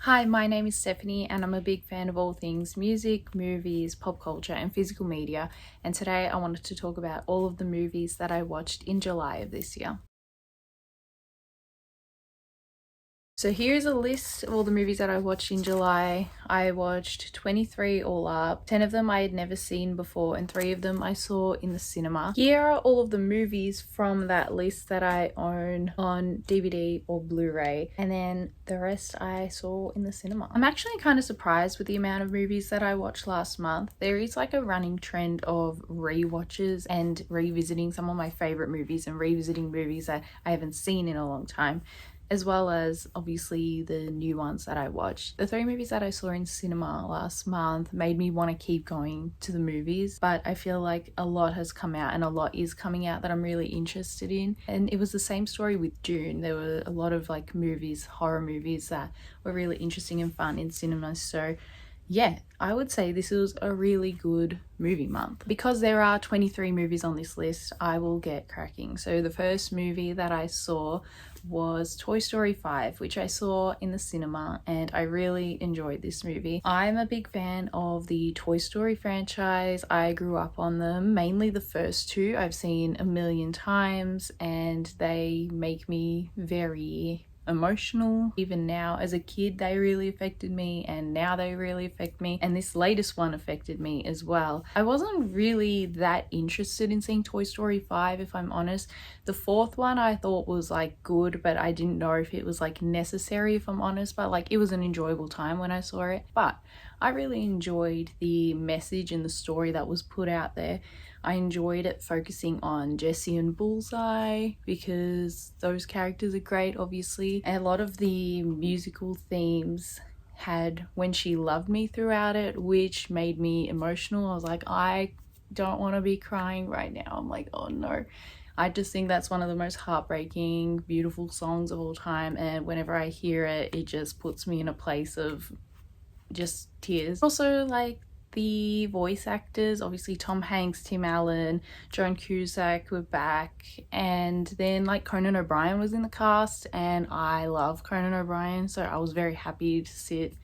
Hi, my name is Stephanie and I'm a big fan of all things music, movies, pop culture and physical media, and today I wanted to talk about all of the movies that I watched in July of this year. So here's a list of all the movies that I watched in July. I watched 23 all up. 10 of them I had never seen before and 3 of them I saw in the cinema. Here are all of the movies from that list that I own on DVD or Blu-ray, and then the rest I saw in the cinema. I'm actually kind of surprised with the amount of movies that I watched last month. There is like a running trend of rewatches and revisiting some of my favorite movies and revisiting movies that I haven't seen in a long time, as well as obviously the new ones that I watched. The 3 movies that I saw in cinema last month made me want to keep going to the movies, but I feel like a lot has come out and a lot is coming out that I'm really interested in. And it was the same story with June. There were a lot of like movies, horror movies that were really interesting and fun in cinemas. So yeah, I would say this was a really good movie month. Because there are 23 movies on this list, I will get cracking. So the first movie that I saw was Toy Story 5, which I saw in the cinema, and I really enjoyed this movie. I'm a big fan of the Toy Story franchise. I grew up on them, mainly the first 2 I've seen a million times, and they make me very emotional. Even now as a kid they really affected me, and now they really affect me, and this latest one affected me as well. I wasn't really that interested in seeing Toy Story 5, if I'm honest. The 4th one I thought was like good, but I didn't know if it was like necessary, if I'm honest, but like it was an enjoyable time when I saw it. But I really enjoyed the message and the story that was put out there. I enjoyed it focusing on Jessie and Bullseye because those characters are great, obviously. And a lot of the musical themes had When She Loved Me throughout it, which made me emotional. I was like, I don't want to be crying right now. I'm like, oh no. I just think that's one of the most heartbreaking, beautiful songs of all time, and whenever I hear it, it just puts me in a place of just tears. Also, like, the voice actors, obviously Tom Hanks, Tim Allen, Joan Cusack were back, and then like Conan O'Brien was in the cast, and I love Conan O'Brien, so I was very happy to sit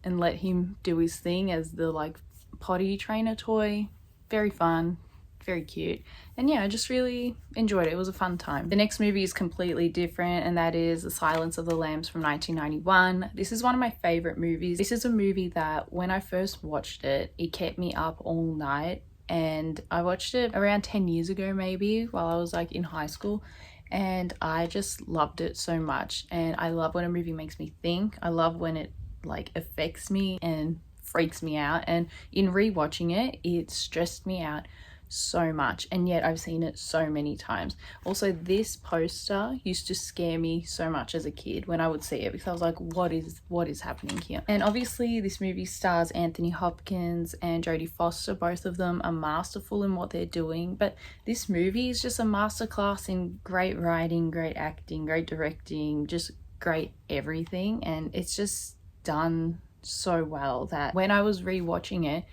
and let him do his thing as the like potty trainer toy. Very fun, very cute, and yeah, I just really enjoyed it. It was a fun time. The next movie is completely different, and that is The Silence of the Lambs from 1991. This is one of my favorite movies. This is a movie that when I first watched it, it kept me up all night, and I watched it around 10 years ago maybe, while I was like in high school, and I just loved it so much. And I love when a movie makes me think. I love when it like affects me and freaks me out, and in rewatching it, it stressed me out so much, and yet I've seen it so many times. Also, this poster used to scare me so much as a kid when I would see it, because I was like, what is happening here? And obviously this movie stars Anthony Hopkins and Jodie Foster. Both of them are masterful in what they're doing, but this movie is just a masterclass in great writing, great acting, great directing, just great everything, and it's just done so well that when I was rewatching it,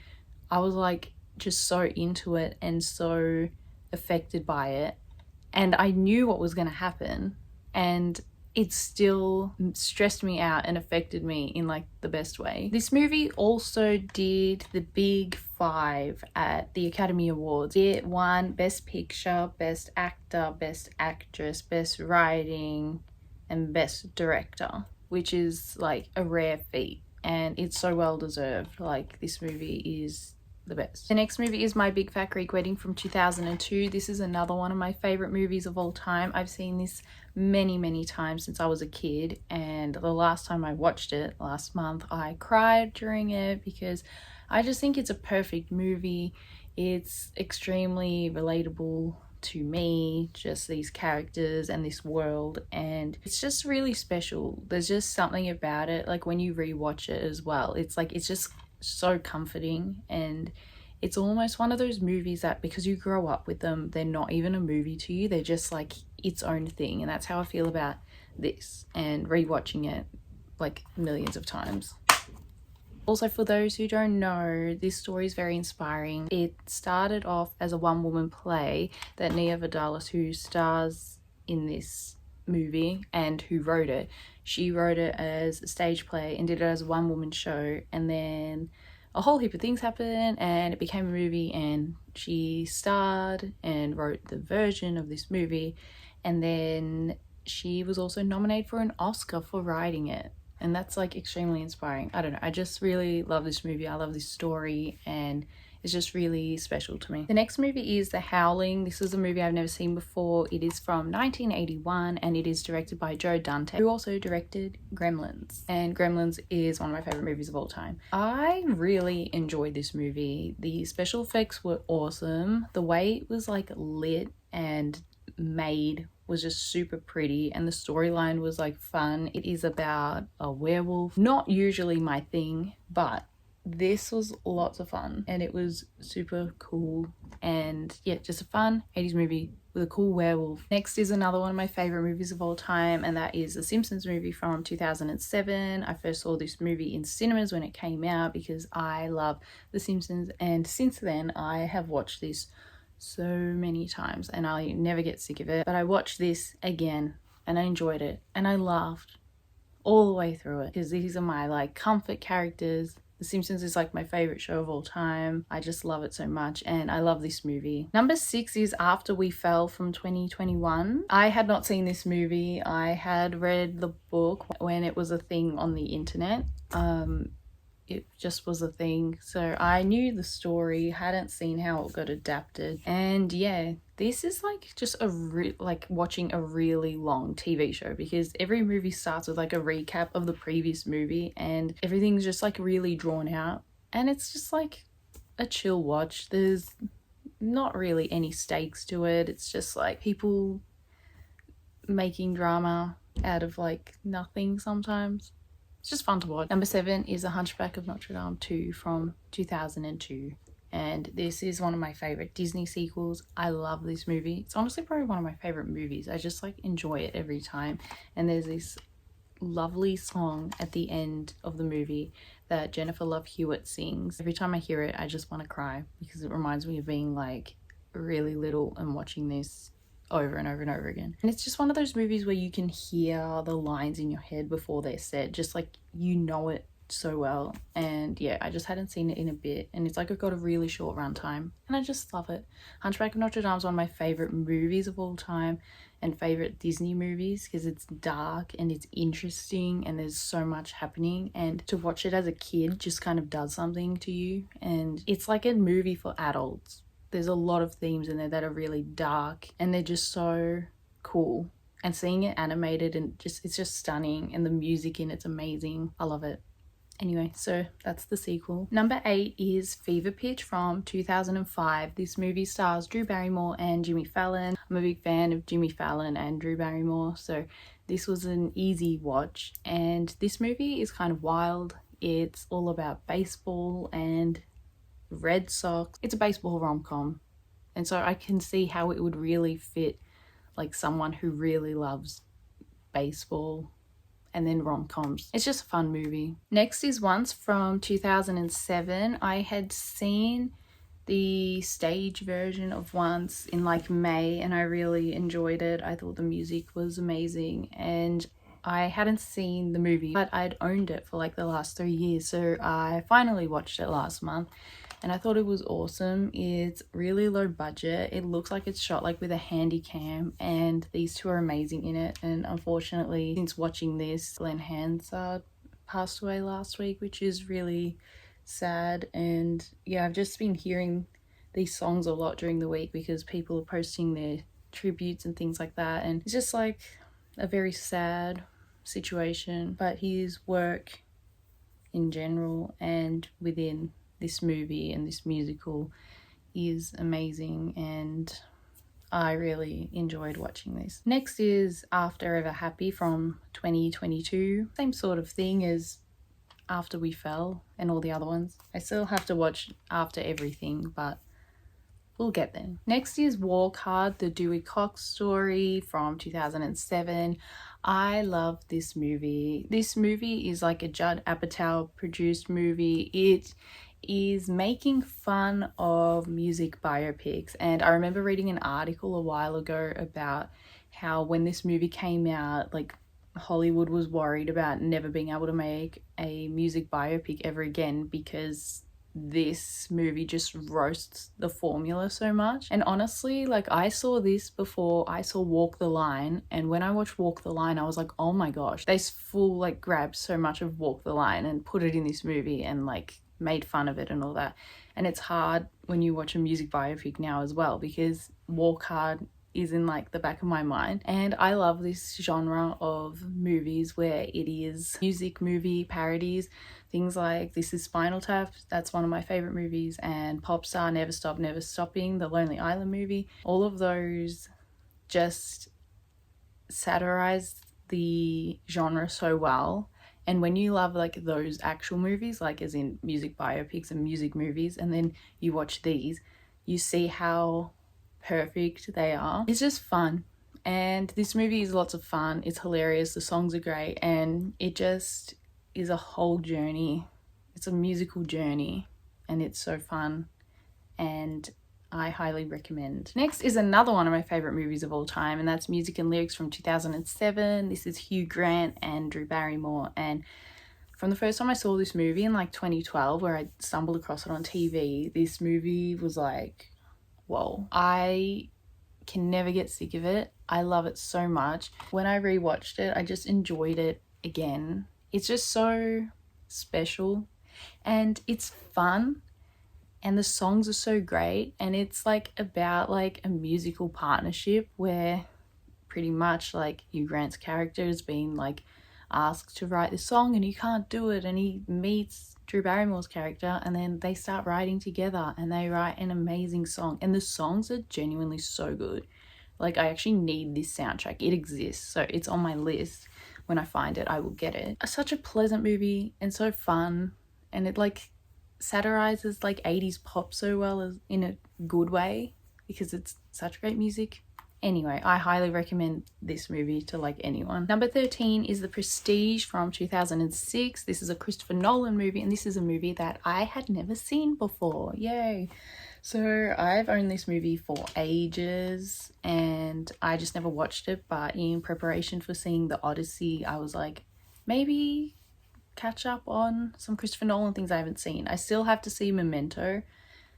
I was like just so into it and so affected by it, and I knew what was going to happen, and it still stressed me out and affected me in like the best way. This movie also did the big 5 at the Academy Awards. It won Best Picture, Best Actor, Best Actress, Best Writing and Best Director, which is like a rare feat, and it's so well deserved. Like, this movie is the best. The next movie is My Big Fat Greek Wedding from 2002. This is another one of my favorite movies of all time. I've seen this many times since I was a kid, and the last time I watched it last month, I cried during it because I just think it's a perfect movie. It's extremely relatable to me, just these characters and this world, and it's just really special. There's just something about it, like when you rewatch it as well, it's like it's just so comforting, and it's almost one of those movies that because you grow up with them, they're not even a movie to you, they're just like its own thing. And that's how I feel about this, and rewatching it like millions of times. Also, for those who don't know, this story is very inspiring. It started off as a one-woman play that Nia Vardalos, who stars in this movie and who wrote it, She wrote it as a stage play and did it as a one-woman show, and then a whole heap of things happened and it became a movie, and she starred and wrote the version of this movie, and then she was also nominated for an Oscar for writing it. And that's like extremely inspiring. I don't know, I just really love this movie. I love this story, and it's just really special to me. The next movie is The Howling. This is a movie I've never seen before. It is from 1981 and it is directed by Joe Dante, who also directed Gremlins. And Gremlins is one of my favorite movies of all time. I really enjoyed this movie. The special effects were awesome. The way it was like lit and made was just super pretty, and the storyline was like fun. It is about a werewolf. Not usually my thing, but this was lots of fun and it was super cool. And yeah, just a fun 80s movie with a cool werewolf. Next is another one of my favorite movies of all time, and that is the Simpsons movie from 2007. I first saw this movie in cinemas when it came out because I love the Simpsons, and since then I have watched this so many times and I never get sick of it. But I watched this again and I enjoyed it and I laughed all the way through it because these are my like comfort characters. The Simpsons is like my favorite show of all time. I just love it so much and I love this movie. Number 6 is After We Fell from 2021. I had not seen this movie. I had read the book when it was a thing on the internet. It just was a thing, so I knew the story, hadn't seen how it got adapted, and yeah, this is like just like watching a really long TV show, because every movie starts with like a recap of the previous movie and everything's just like really drawn out, and it's just like a chill watch. There's not really any stakes to it. It's just like people making drama out of like nothing sometimes. It's just fun to watch. Number 7 is The Hunchback of Notre 2 from 2002. And this is one of my favorite Disney sequels. I love this movie. It's honestly probably one of my favorite movies. I just like enjoy it every time. And there's this lovely song at the end of the movie that Jennifer Love Hewitt sings. Every time I hear it, I just want to cry because it reminds me of being like really little and watching this over and over and over again. And it's just one of those movies where you can hear the lines in your head before they're said, just like you know it so well. And yeah, I just hadn't seen it in a bit, and it's like it got a really short runtime and I just love it. Hunchback of Notre Dame is one of my favorite movies of all time and favorite Disney movies because it's dark and it's interesting and there's so much happening, and to watch it as a kid just kind of does something to you. And it's like a movie for adults. There's a lot of themes in there that are really dark and they're just so cool, and seeing it animated and it's just stunning, and the music in it's amazing. I love it. Anyway, so that's the sequel. Number 8 is Fever Pitch from 2005. This movie stars Drew Barrymore and Jimmy Fallon. I'm a big fan of Jimmy Fallon and Drew Barrymore, so this was an easy watch. And this movie is kind of wild. It's all about baseball and Red Sox. It's a baseball rom-com, and so I can see how it would really fit like someone who really loves baseball and then rom-coms. It's just a fun movie. Next is Once from 2007. I had seen the stage version of Once in like May and I really enjoyed it. I thought the music was amazing, and I hadn't seen the movie, but I'd owned it for like the last 3 years, so I finally watched it last month and I thought it was awesome. It's really low budget. It looks like it's shot like with a handy cam, and these two are amazing in it. And unfortunately, since watching this, Glenn Hansard passed away last week, which is really sad. And yeah, I've just been hearing these songs a lot during the week because people are posting their tributes and things like that, and it's just like a very sad situation. But his work in general and within this movie and this musical is amazing, and I really enjoyed watching this. Next is After Ever Happy from 2022. Same sort of thing as After We Fell and all the other ones. I still have to watch After Everything, but we'll get there. Next is Walk Hard, the Dewey Cox story from 2007. I love this movie. This movie is like a Judd Apatow produced movie. It is making fun of music biopics, and I remember reading an article a while ago about how when this movie came out, like Hollywood was worried about never being able to make a music biopic ever again because this movie just roasts the formula so much. And honestly, like, I saw this before I saw Walk the Line, and when I watched Walk the Line, I was like, oh my gosh, they full like grabbed so much of Walk the Line and put it in this movie and like made fun of it and all that. And it's hard when you watch a music biopic now as well, because Walk Hard is in like the back of my mind, and I love this genre of movies where it is music movie parodies. Things like This Is Spinal Tap, that's one of my favorite movies, and Pop Star, Never Stop Never Stopping, the Lonely Island movie. All of those just satirize the genre so well. And when you love like those actual movies, like as in music biopics and music movies, and then you watch these, you see how perfect they are. It's just fun, and this movie is lots of fun. It's hilarious, the songs are great, and it just is a whole journey. It's a musical journey, and it's so fun, and I highly recommend. Next is another one of my favorite movies of all time, and that's Music and Lyrics from 2007. This is Hugh Grant and Drew Barrymore, and from the first time I saw this movie in like 2012, where I stumbled across it on TV, this movie was like, whoa. I can never get sick of it. I love it so much. When I rewatched it, I just enjoyed it again. It's just so special, and it's fun, and the songs are so great, and it's like about like a musical partnership where pretty much like Hugh Grant's character is being like asked to write this song and he can't do it, and he meets Drew Barrymore's character, and then they start writing together and they write an amazing song, and the songs are genuinely so good. Like, I actually need this soundtrack. It exists, so it's on my list. When I find it, I will get it. It's such a pleasant movie and so fun, and it like satirizes like 80s pop so well, as in a good way, because it's such great music. Anyway, I highly recommend this movie to like anyone. Number 13 is The Prestige from 2006. This is a Christopher Nolan movie, and this is a movie that I had never seen before. Yay! So I've owned this movie for ages, and I just never watched it, but in preparation for seeing the Odyssey, I was like, maybe catch up on some Christopher Nolan things I haven't seen. I still have to see Memento,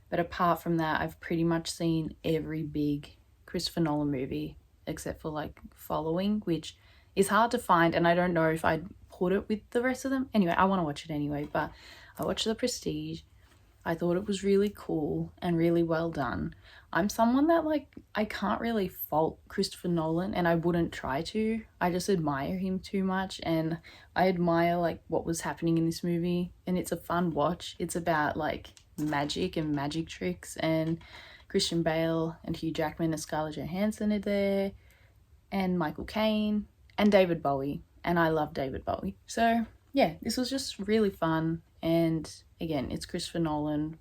but apart from that, I've pretty much seen every big Christopher Nolan movie except for like Following, which is hard to find, and I don't know if I'd put it with the rest of them. Anyway, I want to watch it anyway, but I watched The Prestige. I thought it was really cool and really well done. I'm someone that like, I can't really fault Christopher Nolan, and I wouldn't try to. I just admire him too much, and I admire like what was happening in this movie, and it's a fun watch. It's about like magic and magic tricks, and Christian Bale and Hugh Jackman and Scarlett Johansson are there, and Michael Caine and David Bowie, and I love David Bowie. So yeah, this was just really fun, and again, it's Christopher Nolan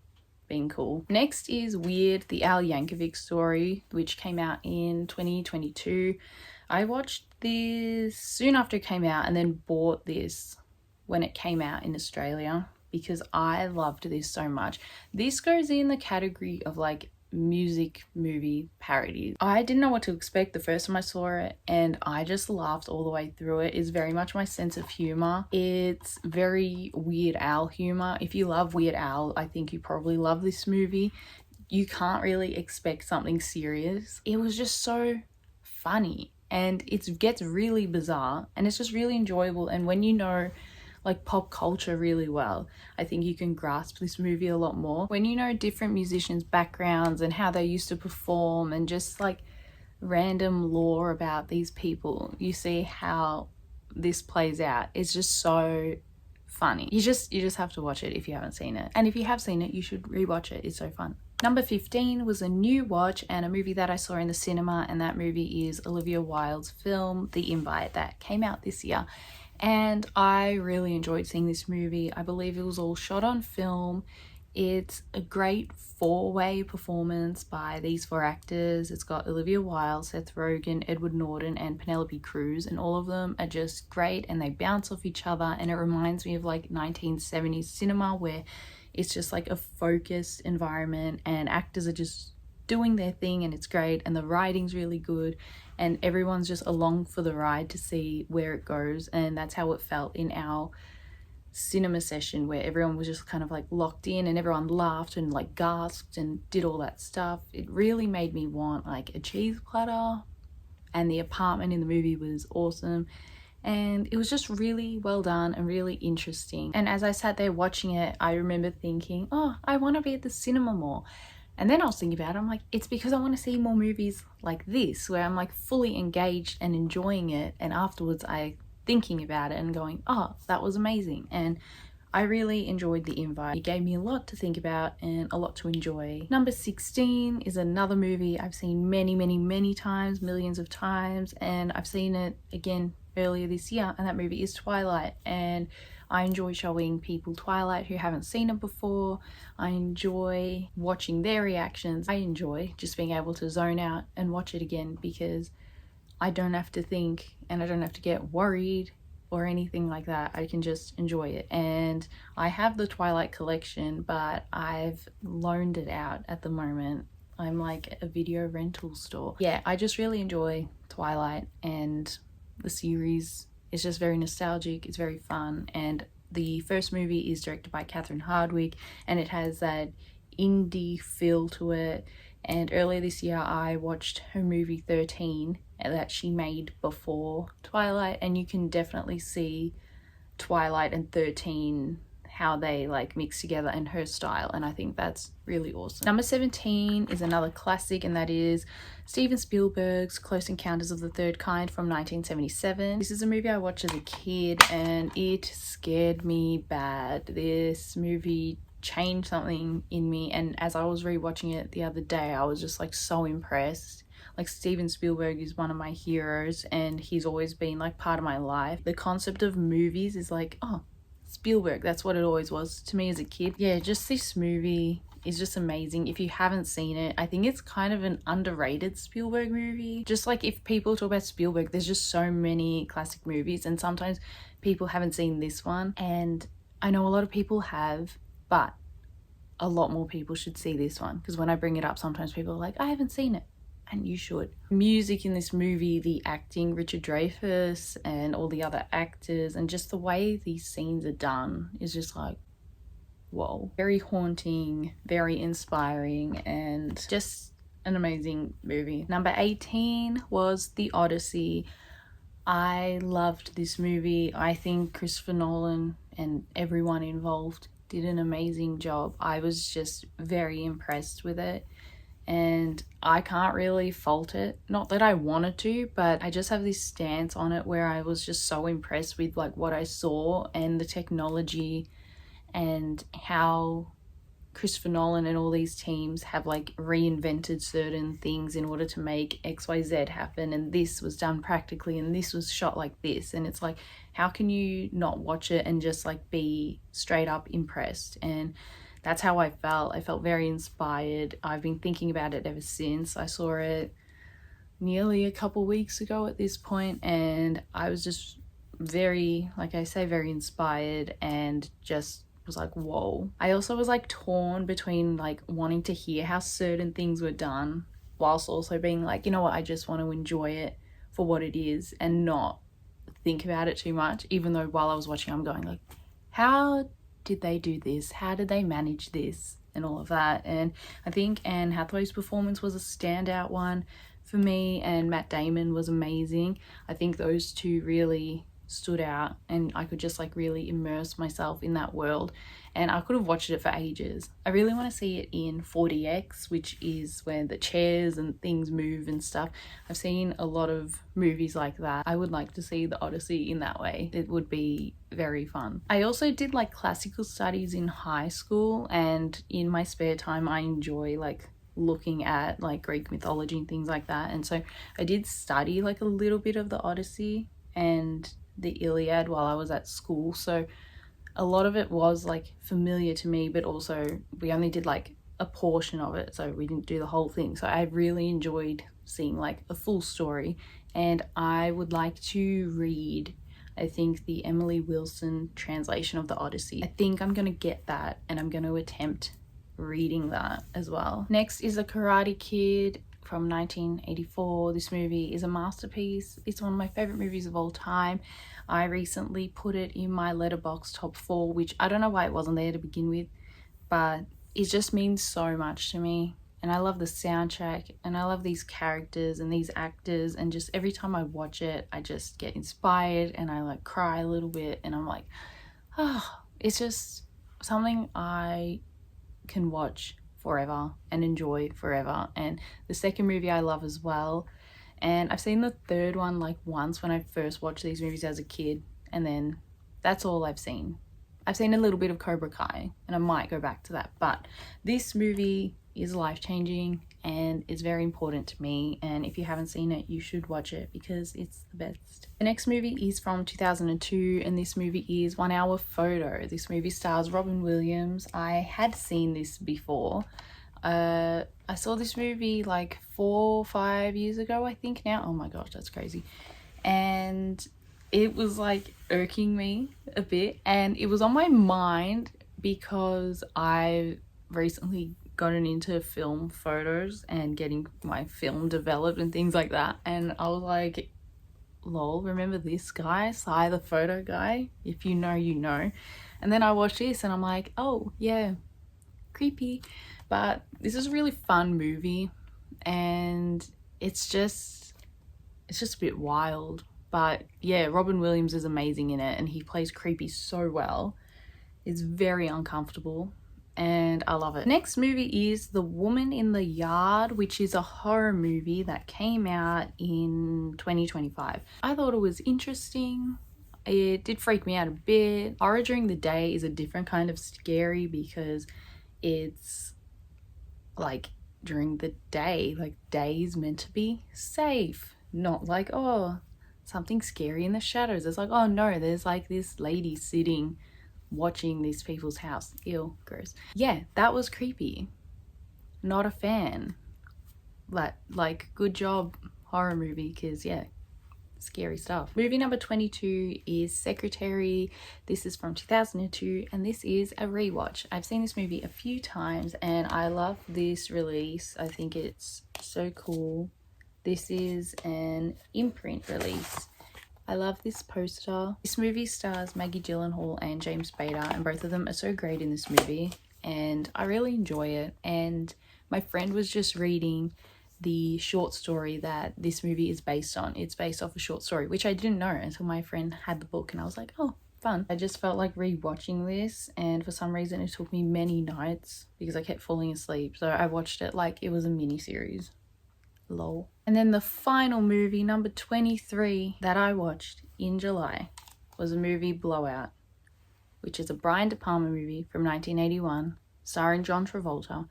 being cool. Next is Weird, the Al Yankovic story, which came out in 2022. I watched this soon after it came out, and then bought this when it came out in Australia because I loved this so much. This goes in the category of like music movie parodies. I didn't know what to expect the first time I saw it, and I just laughed all the way through it. It's very much my sense of humor. It's very Weird Al humor. If you love Weird Al, I think you probably love this movie. You can't really expect something serious. It was just so funny, and it gets really bizarre, and it's just really enjoyable. And when you know like pop culture really well, I think you can grasp this movie a lot more. When you know different musicians' backgrounds and how they used to perform, and just like random lore about these people, you see how this plays out. It's just so funny. You just have to watch it if you haven't seen it. And if you have seen it, you should rewatch it. It's so fun. Number 15 was a new watch and a movie that I saw in the cinema, and that movie is Olivia Wilde's film The Invite that came out this year. And I really enjoyed seeing this movie. I believe it was all shot on film. It's a great four-way performance by these four actors. It's got Olivia Wilde, Seth Rogen, Edward Norton, and Penelope Cruz, and all of them are just great, and they bounce off each other, and it reminds me of like 1970s cinema, where it's just like a focused environment and actors are just doing their thing, and it's great, and the writing's really good, and everyone's just along for the ride to see where it goes. And that's how it felt in our cinema session, where everyone was just kind of like locked in and everyone laughed and like gasped and did all that stuff. It really made me want like a cheese platter, and the apartment in the movie was awesome. And it was just really well done and really interesting. And as I sat there watching it, I remember thinking, oh, I want to be at the cinema more. And then I was thinking about it, I'm like, it's because I want to see more movies like this, where I'm like fully engaged and enjoying it. And afterwards I thinking about it and going, oh, that was amazing. And I really enjoyed the invite. It gave me a lot to think about and a lot to enjoy. Number 16 is another movie I've seen many times, millions of times. And I've seen it again earlier this year, and that movie is Twilight. And I enjoy showing people Twilight who haven't seen it before. I enjoy watching their reactions. I enjoy just being able to zone out and watch it again, because I don't have to think and I don't have to get worried or anything like that. I can just enjoy it. And I have the Twilight collection, but I've loaned it out at the moment. I'm like a video rental store. Yeah, I just really enjoy Twilight, and the series is just very nostalgic. It's very fun. And the first movie is directed by Catherine Hardwicke, and it has that indie feel to it. And earlier this year I watched her movie 13 that she made before Twilight, and you can definitely see Twilight and 13, how they like mix together in her style, and I think that's really awesome. Number 17 is another classic, and that is Steven Spielberg's Close Encounters of the Third Kind from 1977. This is a movie I watched as a kid and it scared me bad. This movie changed something in me, and as I was rewatching it the other day, I was just like so impressed. Like, Steven Spielberg is one of my heroes, and he's always been like part of my life. The concept of movies is like, oh, Spielberg, that's what it always was to me as a kid. Yeah, just this movie is just amazing. If you haven't seen it, I think it's kind of an underrated Spielberg movie. Just like, if people talk about Spielberg, there's just so many classic movies, and sometimes people haven't seen this one, and I know a lot of people have, but a lot more people should see this one, because when I bring it up, sometimes people are like, I haven't seen it. And you should. Music in this movie, the acting, Richard Dreyfuss and all the other actors, and just the way these scenes are done is just like, whoa. Very haunting, very inspiring, and just an amazing movie. Number 18 was The Odyssey. I loved this movie. I think Christopher Nolan and everyone involved did an amazing job. I was just very impressed with it, and I can't really fault it. Not that I wanted to, but I just have this stance on it where I was just so impressed with like what I saw and the technology, and how Christopher Nolan and all these teams have like reinvented certain things in order to make XYZ happen, and this was done practically and this was shot like this, and it's like, how can you not watch it and just like be straight up impressed? And that's how I felt. I felt very inspired. I've been thinking about it ever since. I saw it nearly a couple weeks ago at this point, and I was just very, like I say, very inspired, and just was like, whoa. I also was like torn between like wanting to hear how certain things were done, whilst also being like, you know what, I just want to enjoy it for what it is and not think about it too much. Even though while I was watching, I'm going like, how did they do this? How did they manage this? And all of that. And I think Anne Hathaway's performance was a standout one for me, and Matt Damon was amazing. I think those two really stood out, and I could just like really immerse myself in that world, and I could have watched it for ages. I really want to see it in 4DX, which is where the chairs and things move and stuff. I've seen a lot of movies like that. I would like to see the Odyssey in that way. It would be very fun. I also did like classical studies in high school, and in my spare time I enjoy like looking at like Greek mythology and things like that, and so I did study like a little bit of the Odyssey and the Iliad while I was at school, so a lot of it was like familiar to me, but also we only did like a portion of it, so we didn't do the whole thing. So I really enjoyed seeing like a full story, and I would like to read, I think, the Emily Wilson translation of the Odyssey. I think I'm gonna get that, and I'm gonna attempt reading that as well. Next is The Karate Kid from 1984. This movie is a masterpiece. It's one of my favorite movies of all time. I recently put it in my Letterboxd top 4, which I don't know why it wasn't there to begin with, but it just means so much to me. And I love the soundtrack, and I love these characters and these actors, and just every time I watch it I just get inspired and I like cry a little bit, and I'm like, oh, it's just something I can watch forever and enjoy forever. And the second movie I love as well, and I've seen the third one like once when I first watched these movies as a kid, and then that's all I've seen. I've seen a little bit of Cobra Kai and I might go back to that, but this movie is life-changing and it's very important to me, and if you haven't seen it you should watch it because it's the best. The next movie is from 2002 and this movie is 1 Hour Photo. This movie stars Robin Williams. I had seen this before. I saw this movie like 4 or 5 years ago I think now. Oh my gosh, that's crazy. And it was like irking me a bit, and it was on my mind because I recently gotten into film photos and getting my film developed and things like that, and I was like, lol, remember this guy, Cy the photo guy? If you know, you know. And then I watched this and I'm like, oh yeah, creepy. But this is a really fun movie, and it's just a bit wild. But yeah, Robin Williams is amazing in it and he plays creepy so well. It's very uncomfortable and I love it. Next movie is The Woman in the Yard, which is a horror movie that came out in 2025. I thought it was interesting. It did freak me out a bit. Horror during the day is a different kind of scary because it's like during the day, like day is meant to be safe, not like, oh, something scary in the shadows. It's like, oh no, there's like this lady sitting watching these people's house. Ew, gross. Yeah, that was creepy. Not a fan. Like good job, horror movie, because yeah, scary stuff. Movie number 22 is Secretary. This is from 2002 and this is a rewatch. I've seen this movie a few times and I love this release. I think it's so cool. This is an imprint release. I love this poster. This movie stars Maggie Gyllenhaal and James Spader, and both of them are so great in this movie and I really enjoy it. And my friend was just reading the short story that this movie is based on. It's based off a short story, which I didn't know until my friend had the book and I was like, oh, fun. I just felt like rewatching this, and for some reason it took me many nights because I kept falling asleep. So I watched it like it was a mini series. Lol. And then the final movie, number 23, that I watched in July was a movie Blowout, which is a Brian De Palma movie from 1981 starring John Travolta,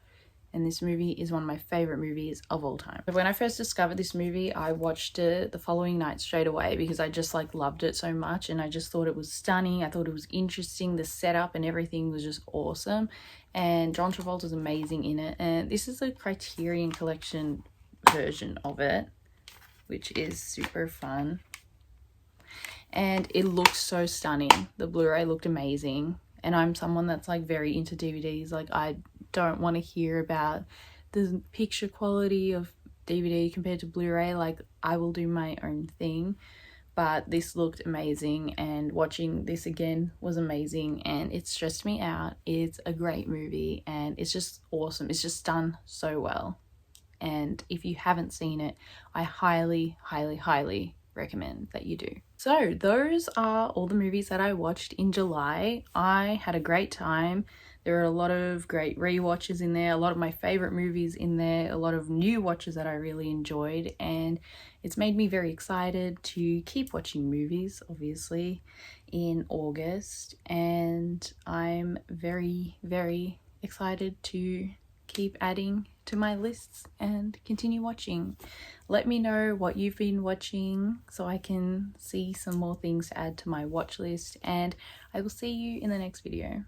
and this movie is one of my favorite movies of all time. When I first discovered this movie, I watched it the following night straight away because I just like loved it so much and I just thought it was stunning. I thought it was interesting. The setup and everything was just awesome, and John Travolta's amazing in it. And this is a Criterion Collection version of it, which is super fun, and it looked so stunning. The Blu-ray looked amazing, and I'm someone that's like very into DVDs. Like I don't want to hear about the picture quality of DVD compared to Blu-ray. Like I will do my own thing, but this looked amazing and watching this again was amazing and it stressed me out. It's a great movie and it's just awesome. It's just done so well. And if you haven't seen it, I highly, highly, highly recommend that you do. So those are all the movies that I watched in July. I had a great time. There are a lot of great rewatches in there, a lot of my favorite movies in there, a lot of new watches that I really enjoyed, and it's made me very excited to keep watching movies, obviously, in August. And I'm very, very excited to keep adding to my lists and continue watching. Let me know what you've been watching so I can see some more things to add to my watch list, and I will see you in the next video.